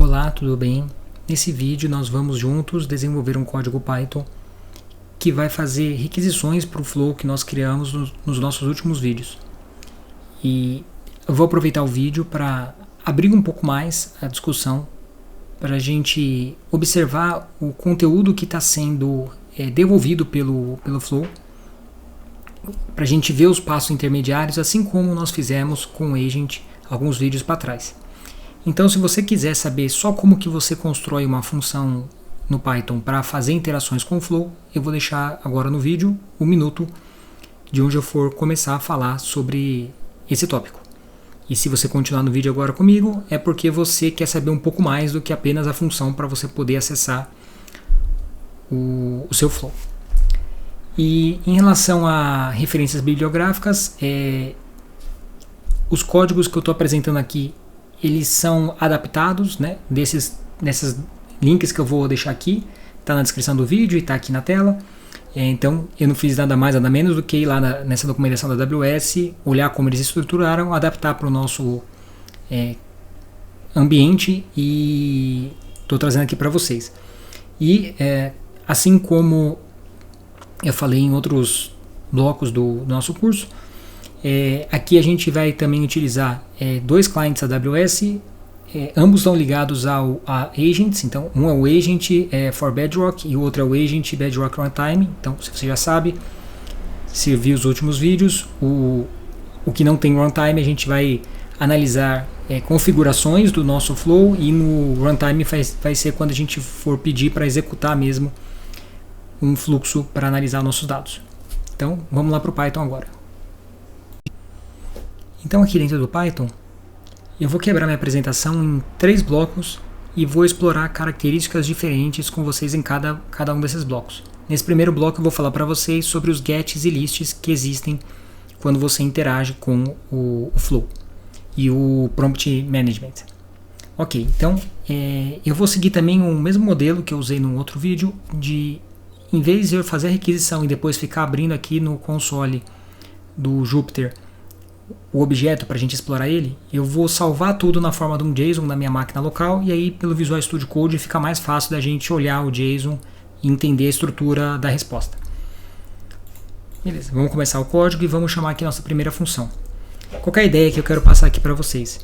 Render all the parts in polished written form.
Olá, tudo bem? Nesse vídeo nós vamos juntos desenvolver um código Python que vai fazer requisições para o flow que nós criamos nos nossos últimos vídeos. E eu vou aproveitar o vídeo para abrir um pouco mais a discussão, para a gente observar o conteúdo que está sendo devolvido pelo flow, para a gente ver os passos intermediários, assim como nós fizemos com o agent alguns vídeos para trás. Então, se você quiser saber só como que você constrói uma função no Python para fazer interações com o flow, eu vou deixar agora no vídeo um minuto de onde eu for começar a falar sobre esse tópico. E se você continuar no vídeo agora comigo, é porque você quer saber um pouco mais do que apenas a função para você poder acessar o seu flow. E em relação a referências bibliográficas, os códigos que eu estou apresentando aqui, eles são adaptados, né, desses links que eu vou deixar aqui, está na descrição do vídeo e está aqui na tela. Então eu não fiz nada mais, nada menos do que ir lá nessa documentação da AWS, olhar como eles estruturaram, adaptar para o nosso ambiente e estou trazendo aqui para vocês. E assim como eu falei em outros blocos do nosso curso, aqui a gente vai também utilizar dois clientes AWS, ambos estão ligados a agents. Então um é o agent for Bedrock e o outro é o agent Bedrock Runtime. Então, se você já sabe, se viu os últimos vídeos, o que não tem runtime a gente vai analisar configurações do nosso flow, e no runtime vai ser quando a gente for pedir para executar mesmo um fluxo para analisar nossos dados. Então vamos lá para o Python agora. Então aqui dentro do Python, eu vou quebrar minha apresentação em 3 blocos e vou explorar características diferentes com vocês em cada um desses blocos. Nesse primeiro bloco eu vou falar para vocês sobre os gets e lists que existem quando você interage com o flow e o prompt management. Ok, então eu vou seguir também o mesmo modelo que eu usei no outro vídeo, de em vez de eu fazer a requisição e depois ficar abrindo aqui no console do Jupyter o objeto para a gente explorar ele, eu vou salvar tudo na forma de um JSON na minha máquina local, e aí pelo Visual Studio Code fica mais fácil da gente olhar o JSON e entender a estrutura da resposta. Beleza, vamos começar o código e vamos chamar aqui nossa primeira função. Qual é a ideia que eu quero passar aqui para vocês?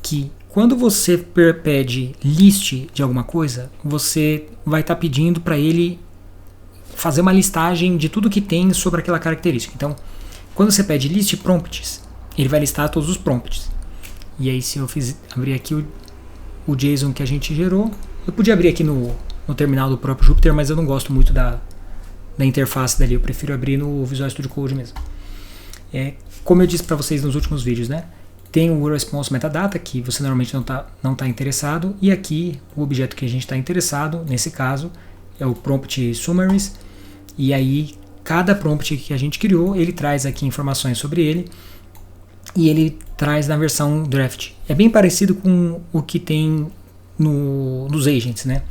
Que quando você pede list de alguma coisa, você vai estar pedindo para ele fazer uma listagem de tudo que tem sobre aquela característica. Então, quando você pede list prompts, ele vai listar todos os prompts. E aí, se eu abrir aqui o JSON que a gente gerou, eu podia abrir aqui no terminal do próprio Jupyter, mas eu não gosto muito da interface dali, eu prefiro abrir no Visual Studio Code mesmo. Como eu disse para vocês nos últimos vídeos, né? Tem o response metadata, que você normalmente não tá interessado, e aqui o objeto que a gente está interessado, nesse caso, é o prompt summaries, e aí cada prompt que a gente criou, ele traz aqui informações sobre ele, e ele traz na versão draft. É bem parecido com o que tem nos agents, né?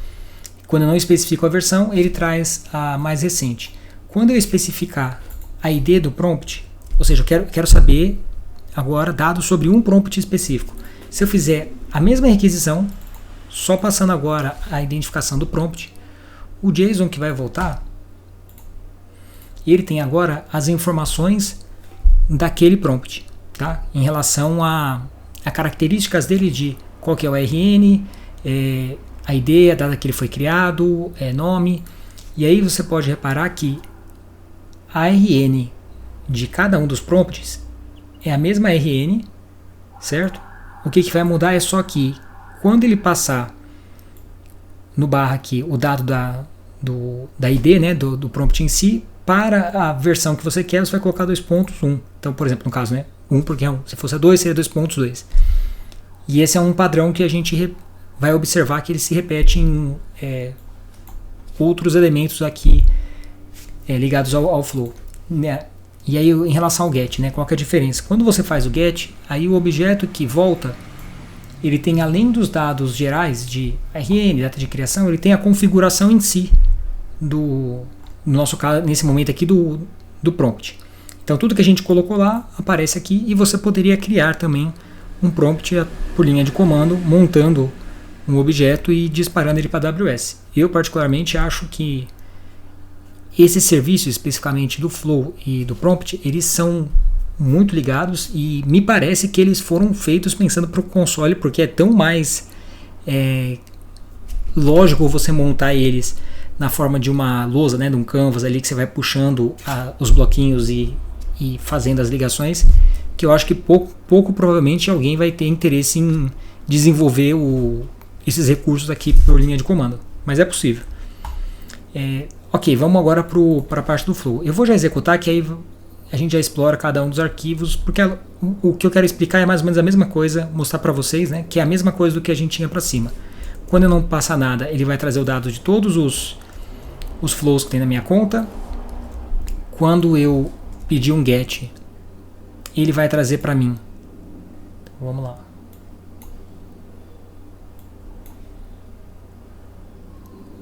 Quando eu não especifico a versão, ele traz a mais recente. Quando eu especificar a ID do prompt, ou seja, eu quero saber agora dados sobre um prompt específico. Se eu fizer a mesma requisição, só passando agora a identificação do prompt, o JSON que vai voltar, ele tem agora as informações daquele prompt, tá? Em relação a características dele, de qual que é o RN, a ID, a data que ele foi criado, nome. E aí você pode reparar que a RN de cada um dos prompts é a mesma RN, certo? O que vai mudar é só que quando ele passar no barra aqui o dado da ID, né, do prompt em si, para a versão que você quer, você vai colocar 2.1. Então, por exemplo, no caso, né, 1 porque é 1. Se fosse 2, seria 2.2. E esse é um padrão que a gente vai observar que ele se repete em outros elementos aqui ligados ao flow, né? E aí, em relação ao get, né, qual que é a diferença? Quando você faz o get, aí o objeto que volta, ele tem, além dos dados gerais de RN, data de criação, ele tem a configuração em si no nosso caso, nesse momento aqui, do prompt. Então tudo que a gente colocou lá aparece aqui, e você poderia criar também um prompt por linha de comando, montando um objeto e disparando ele para a AWS. Eu particularmente acho que esses serviços, especificamente do Flow e do Prompt, eles são muito ligados e me parece que eles foram feitos pensando para o console, porque é tão mais lógico você montar eles na forma de uma lousa, né, de um canvas ali que você vai puxando os bloquinhos e fazendo as ligações, que eu acho que pouco provavelmente alguém vai ter interesse em desenvolver esses recursos aqui por linha de comando, mas é possível. Ok, vamos agora para a parte do Flow. Eu vou já executar, que aí a gente já explora cada um dos arquivos, porque o que eu quero explicar é mais ou menos a mesma coisa, mostrar para vocês, né, que é a mesma coisa do que a gente tinha para cima. Quando eu não passar nada, ele vai trazer o dado de todos os flows que tem na minha conta. Quando eu pedir um get, ele vai trazer para mim. Então, vamos lá.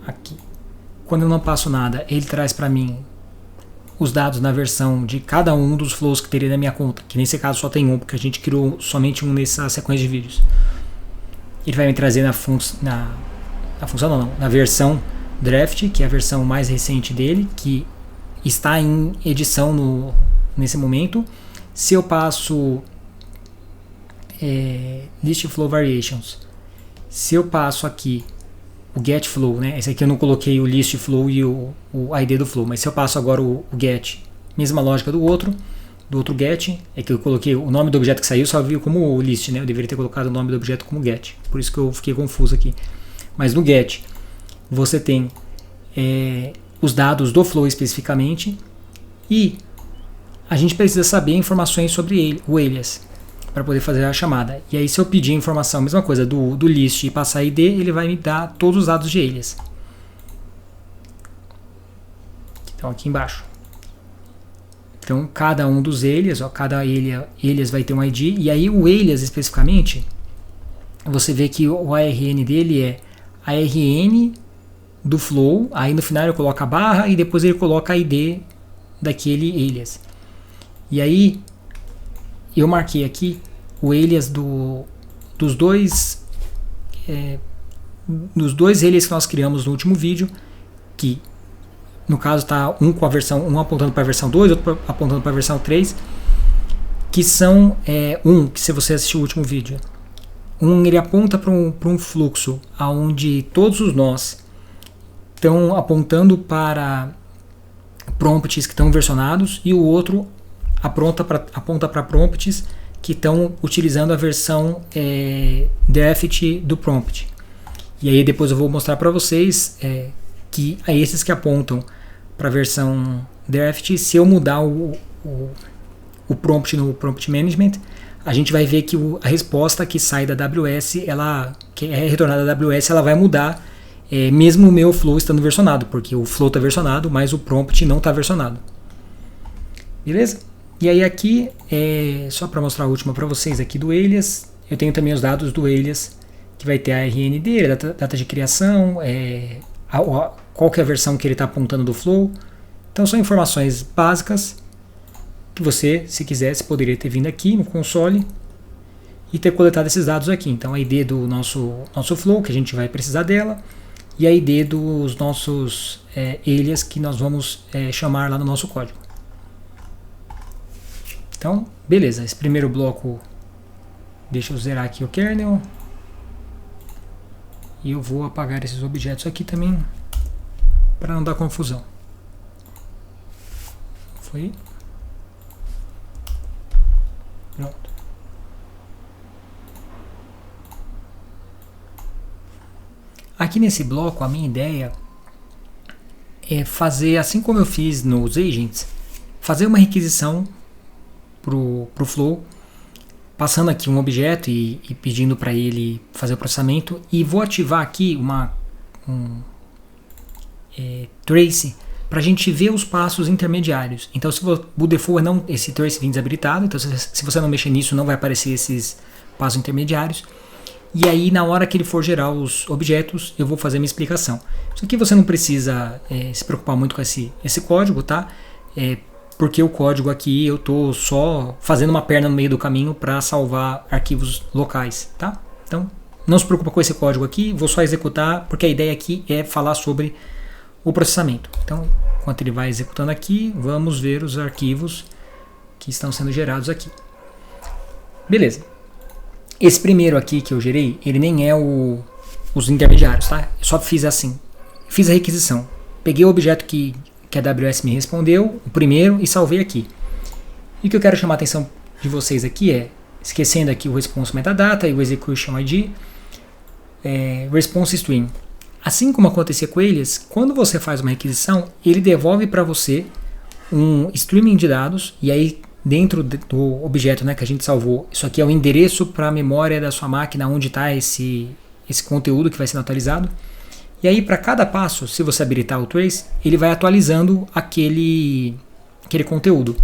Aqui. Quando eu não passo nada, ele traz para mim os dados na versão de cada um dos flows que teria na minha conta, que nesse caso só tem um, porque a gente criou somente um nessa sequência de vídeos. Ele vai me trazer na versão draft, que é a versão mais recente dele, que está em edição nesse momento. Se eu passo list flow variations, se eu passo aqui o get flow, né? Esse aqui eu não coloquei o list flow e o ID do flow, mas se eu passo agora o get, mesma lógica do outro get, é que eu coloquei o nome do objeto que saiu, só viu como list, né? Eu deveria ter colocado o nome do objeto como get, por isso que eu fiquei confuso aqui. Mas no get você tem os dados do flow especificamente, e a gente precisa saber informações sobre o alias para poder fazer a chamada. E aí, se eu pedir informação, mesma coisa, do list e passar ID, ele vai me dar todos os dados de alias. Então, aqui embaixo. Então, cada um dos alias, cada alias vai ter um ID. E aí, o alias especificamente, você vê que o ARN dele é ARN do flow. Aí, no final, ele coloca a barra e depois ele coloca a ID daquele alias. E aí, eu marquei aqui o alias dos dois alias que nós criamos no último vídeo, que no caso está um apontando para a versão 2, outro apontando para a versão 3, que são que se você assistiu o último vídeo, ele aponta para um fluxo onde todos os nós estão apontando para prompts que estão versionados, e o outro aponta para prompts que estão utilizando a versão draft do prompt. E aí depois eu vou mostrar para vocês que esses que apontam para a versão draft, se eu mudar o prompt no prompt management, a gente vai ver que a resposta que sai da AWS, que é retornada da AWS, ela vai mudar, mesmo o meu flow estando versionado, porque o flow está versionado, mas o prompt não está versionado. Beleza? E aí aqui, só para mostrar a última para vocês aqui do alias, eu tenho também os dados do alias, que vai ter a ARN dele, a data de criação, qual que é a versão que ele está apontando do flow. Então são informações básicas que você, se quisesse, poderia ter vindo aqui no console e ter coletado esses dados aqui. Então a ID do nosso flow, que a gente vai precisar dela, e a ID dos nossos alias que nós vamos chamar lá no nosso código. Então, beleza, esse primeiro bloco, deixa eu zerar aqui o kernel, e eu vou apagar esses objetos aqui também, para não dar confusão. Foi? Pronto. Aqui nesse bloco, a minha ideia é fazer, assim como eu fiz nos agents, fazer uma requisição pro flow, passando aqui um objeto e pedindo para ele fazer o processamento, e vou ativar aqui trace para a gente ver os passos intermediários. Então, se o default esse trace vem desabilitado, então se você não mexer nisso, não vai aparecer esses passos intermediários. E aí, na hora que ele for gerar os objetos, eu vou fazer minha explicação. Isso aqui você não precisa se preocupar muito com esse código, tá? Porque o código aqui eu estou só fazendo uma perna no meio do caminho para salvar arquivos locais, tá? Então, não se preocupa com esse código aqui, vou só executar, porque a ideia aqui é falar sobre o processamento. Então, enquanto ele vai executando aqui, vamos ver os arquivos que estão sendo gerados aqui. Beleza. Esse primeiro aqui que eu gerei, ele nem é os intermediários, tá? Eu só fiz assim. Fiz a requisição. Peguei o objeto que a AWS me respondeu, o primeiro, e salvei aqui. E o que eu quero chamar a atenção de vocês aqui é, esquecendo aqui o response metadata e o execution ID, response stream. Assim como acontecia com eles, quando você faz uma requisição, ele devolve para você um streaming de dados, e aí dentro do objeto, né, que a gente salvou, isso aqui é o endereço para a memória da sua máquina, onde está esse conteúdo que vai sendo atualizado. E aí para cada passo, se você habilitar o trace, ele vai atualizando aquele conteúdo.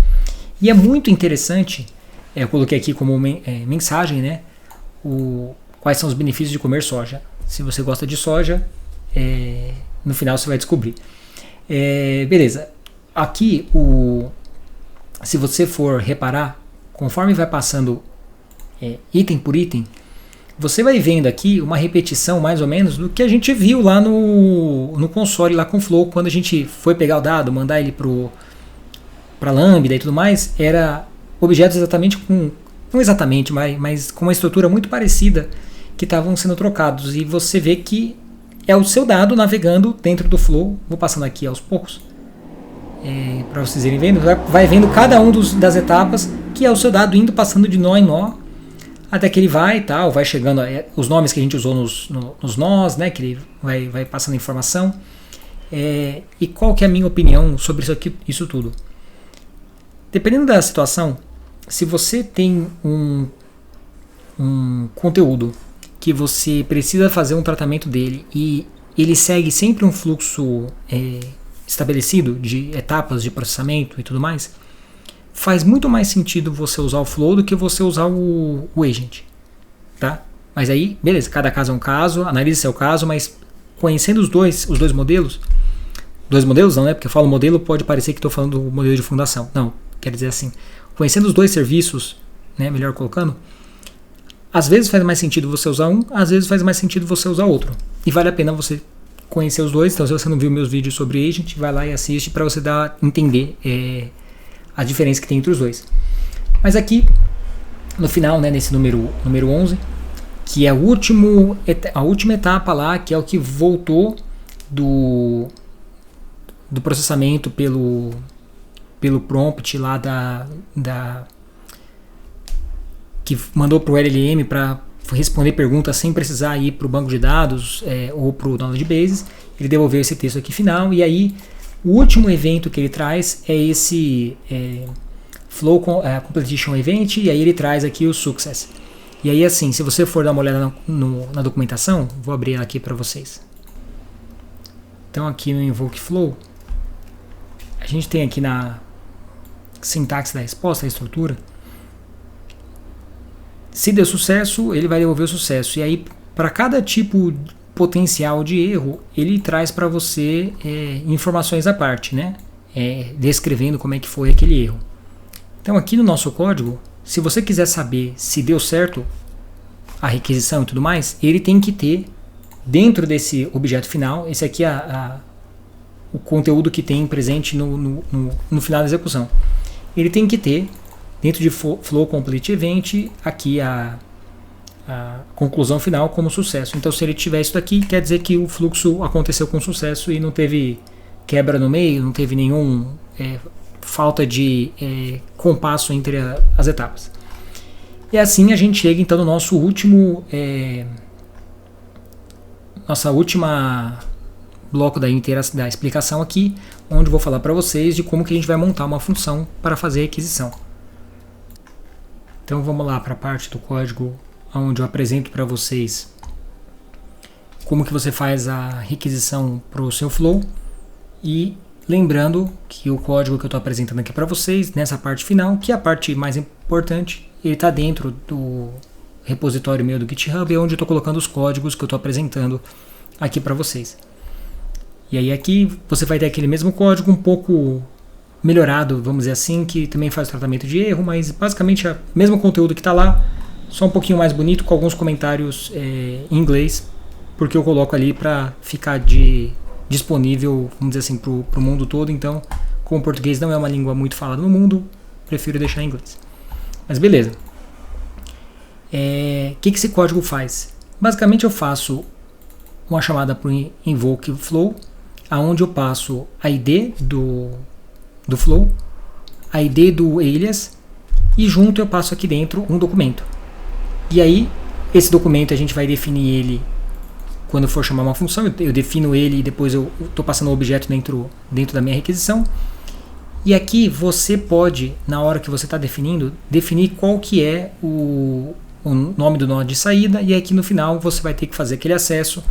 E é muito interessante, eu coloquei aqui como mensagem, né, quais são os benefícios de comer soja. Se você gosta de soja, no final você vai descobrir. Beleza. Aqui, se você for reparar, conforme vai passando item por item, você vai vendo aqui uma repetição mais ou menos do que a gente viu lá no console, lá com o Flow, quando a gente foi pegar o dado, mandar ele para Lambda e tudo mais, era objetos exatamente não exatamente, mas com uma estrutura muito parecida que estavam sendo trocados, e você vê que é o seu dado navegando dentro do Flow. Vou passando aqui aos poucos para vocês irem vendo, vai vendo cada um das etapas, que é o seu dado indo passando de nó em nó, até que ele vai chegando, os nomes que a gente usou nos nós, né, que ele vai passando informação. E qual que é a minha opinião sobre isso tudo? Dependendo da situação, se você tem um conteúdo que você precisa fazer um tratamento dele e ele segue sempre um fluxo estabelecido de etapas de processamento e tudo mais, faz muito mais sentido você usar o Flow do que você usar o agent, tá? Mas aí, beleza, cada caso é um caso, analise seu caso, mas conhecendo os dois modelos não, né? Porque eu falo modelo, pode parecer que estou falando do modelo de fundação. Não, quer dizer assim, conhecendo os dois serviços, né, melhor colocando, às vezes faz mais sentido você usar um, às vezes faz mais sentido você usar outro. E vale a pena você conhecer os dois. Então, se você não viu meus vídeos sobre agent, vai lá e assiste para você entender a diferença que tem entre os dois. Mas aqui, no final, né, nesse número 11, que é a última etapa lá, que é o que voltou do processamento pelo prompt lá que mandou para o LLM para responder perguntas sem precisar ir para o banco de dados ou para o Knowledge Bases. Ele devolveu esse texto aqui final, e aí o último evento que ele traz é esse Flow Completion Event, e aí ele traz aqui o Success. E aí, assim, se você for dar uma olhada na documentação, vou abrir ela aqui para vocês. Então aqui no Invoke Flow, a gente tem aqui na sintaxe da resposta, a estrutura. Se deu sucesso, ele vai devolver o sucesso. E aí, para cada tipo potencial de erro, ele traz para você informações à parte, né? Descrevendo como é que foi aquele erro. Então aqui no nosso código, se você quiser saber se deu certo a requisição e tudo mais, ele tem que ter dentro desse objeto final, esse aqui é o conteúdo que tem presente no final da execução. Ele tem que ter dentro de Flow Complete Event aqui a conclusão final como sucesso. Então, se ele tiver isso daqui, quer dizer que o fluxo aconteceu com sucesso e não teve quebra no meio, não teve nenhum falta de compasso entre as etapas. E assim a gente chega então no nosso nossa última bloco da explicação aqui, onde eu vou falar para vocês de como que a gente vai montar uma função para fazer a requisição. Então vamos lá para a parte do código onde eu apresento para vocês como que você faz a requisição para o seu Flow. E lembrando que o código que eu estou apresentando aqui para vocês, nessa parte final, que é a parte mais importante, ele está dentro do repositório meu do GitHub, onde eu estou colocando os códigos que eu estou apresentando aqui para vocês. E aí aqui você vai ter aquele mesmo código um pouco melhorado, vamos dizer assim, que também faz o tratamento de erro, mas basicamente é o mesmo conteúdo que está lá, só um pouquinho mais bonito, com alguns comentários em inglês, porque eu coloco ali para ficar disponível, vamos dizer assim, para o mundo todo. Então, como o português não é uma língua muito falada no mundo, prefiro deixar em inglês. Mas beleza. Que esse código faz? Basicamente eu faço uma chamada para o invoke flow, aonde eu passo a ID do flow, a ID do alias, e junto eu passo aqui dentro um documento. E aí, esse documento a gente vai definir ele quando for chamar uma função. Eu defino ele e depois eu estou passando o objeto dentro da minha requisição. E aqui você pode, na hora que você está definindo, definir qual que é o nome do nó de saída, e aqui no final você vai ter que fazer aquele acesso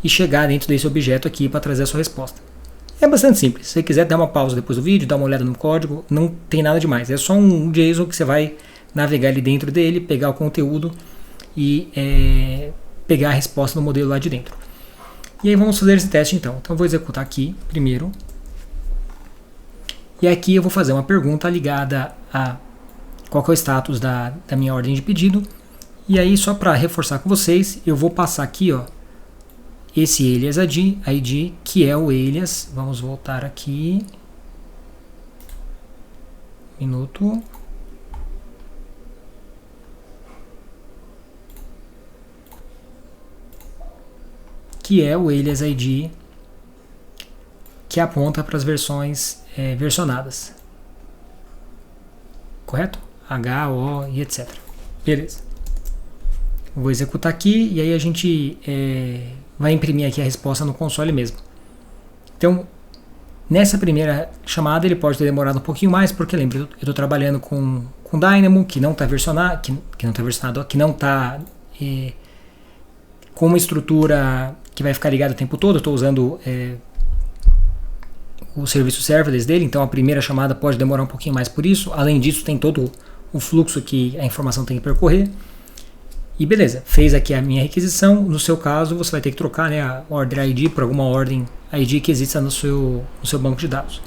e chegar dentro desse objeto aqui para trazer a sua resposta. É bastante simples. Se você quiser dar uma pausa depois do vídeo, dar uma olhada no código, não tem nada demais. É só um JSON que você vai navegar ali dentro dele, pegar o conteúdo e pegar a resposta no modelo lá de dentro. E aí vamos fazer esse teste então. Então eu vou executar aqui primeiro. E aqui eu vou fazer uma pergunta ligada a qual que é o status da minha ordem de pedido. E aí, só para reforçar com vocês, eu vou passar aqui, ó, esse alias ID, que é o alias. Vamos voltar aqui. Minuto. Que é o alias ID que aponta para as versões versionadas. Correto? H, O e etc. Beleza. Vou executar aqui e aí a gente vai imprimir aqui a resposta no console mesmo. Então, nessa primeira chamada ele pode ter demorado um pouquinho mais, porque lembra, eu estou trabalhando com Dynamo, que não está versionado, que não está com uma estrutura que vai ficar ligada o tempo todo. Eu estou usando o serviço serverless dele, então a primeira chamada pode demorar um pouquinho mais por isso. Além disso, tem todo o fluxo que a informação tem que percorrer. E beleza, fez aqui a minha requisição. No seu caso, você vai ter que trocar, né, a order ID por alguma ordem ID que exista no seu banco de dados.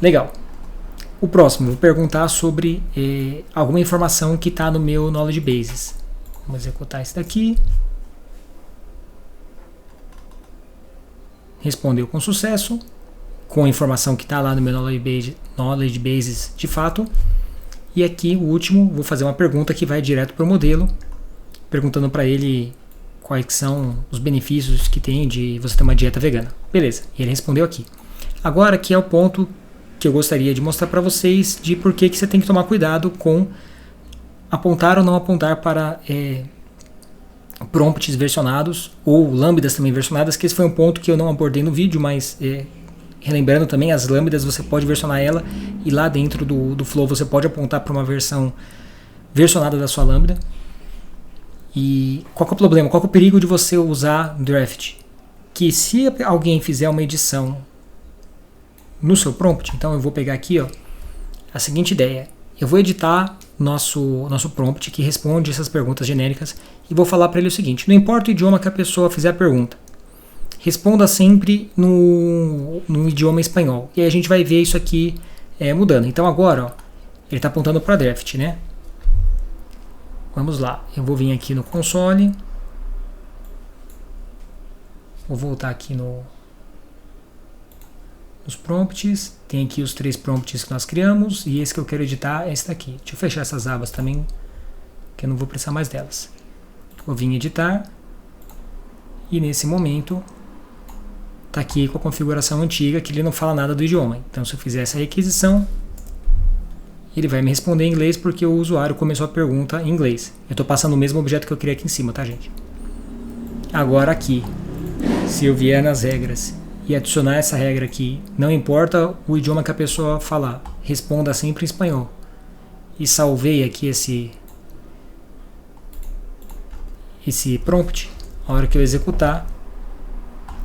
Legal. O próximo, vou perguntar sobre alguma informação que está no meu Knowledge Bases. Vamos executar esse daqui. Respondeu com sucesso, com a informação que está lá no meu Knowledge Bases de fato. E aqui, o último, vou fazer uma pergunta que vai direto para o modelo, perguntando para ele quais são os benefícios que tem de você ter uma dieta vegana. Beleza, e ele respondeu aqui. Agora aqui é o ponto que eu gostaria de mostrar para vocês de por que você tem que tomar cuidado com apontar ou não apontar para prompts versionados ou lambdas também versionadas, que esse foi um ponto que eu não abordei no vídeo, mas relembrando também, as lambdas você pode versionar ela e lá dentro do Flow você pode apontar para uma versão versionada da sua lambda. E qual que é o problema? Qual que é o perigo de você usar Draft? Que se alguém fizer uma edição no seu prompt, então eu vou pegar aqui, ó, a seguinte ideia. Eu vou editar nosso prompt que responde essas perguntas genéricas e vou falar para ele o seguinte: não importa o idioma que a pessoa fizer a pergunta, responda sempre no idioma espanhol. E aí a gente vai ver isso aqui mudando. Então agora, ó, ele está apontando para Draft, né? Vamos lá, eu vou vir aqui no console, vou voltar aqui nos prompts, tem aqui os 3 prompts que nós criamos, e esse que eu quero editar é esse daqui. Deixa eu fechar essas abas também, que eu não vou precisar mais delas. Vou vir em editar, e nesse momento, está aqui com a configuração antiga, que ele não fala nada do idioma. Então se eu fizer essa requisição, ele vai me responder em inglês porque o usuário começou a pergunta em inglês. Eu estou passando o mesmo objeto que eu criei aqui em cima, tá, gente? Agora aqui, se eu vier nas regras e adicionar essa regra aqui, não importa o idioma que a pessoa falar, responda sempre em espanhol. E salvei aqui esse prompt. A hora que eu executar,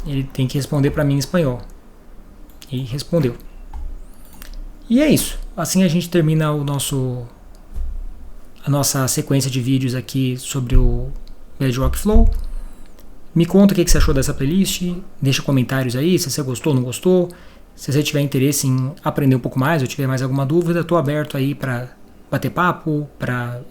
ele tem que responder para mim em espanhol. E respondeu. E é isso. Assim a gente termina a nossa sequência de vídeos aqui sobre o Bedrock Flow. Me conta o que você achou dessa playlist, deixa comentários aí, se você gostou ou não gostou. Se você tiver interesse em aprender um pouco mais ou tiver mais alguma dúvida, estou aberto aí para bater papo, para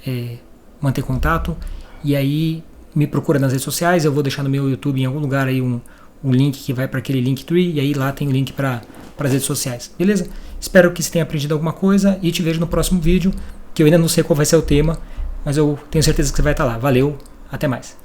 manter contato. E aí me procura nas redes sociais, eu vou deixar no meu YouTube em algum lugar aí um link que vai para aquele Linktree, e aí lá tem o link para as redes sociais, beleza? Espero que você tenha aprendido alguma coisa e te vejo no próximo vídeo, que eu ainda não sei qual vai ser o tema, mas eu tenho certeza que você vai estar lá. Valeu, até mais.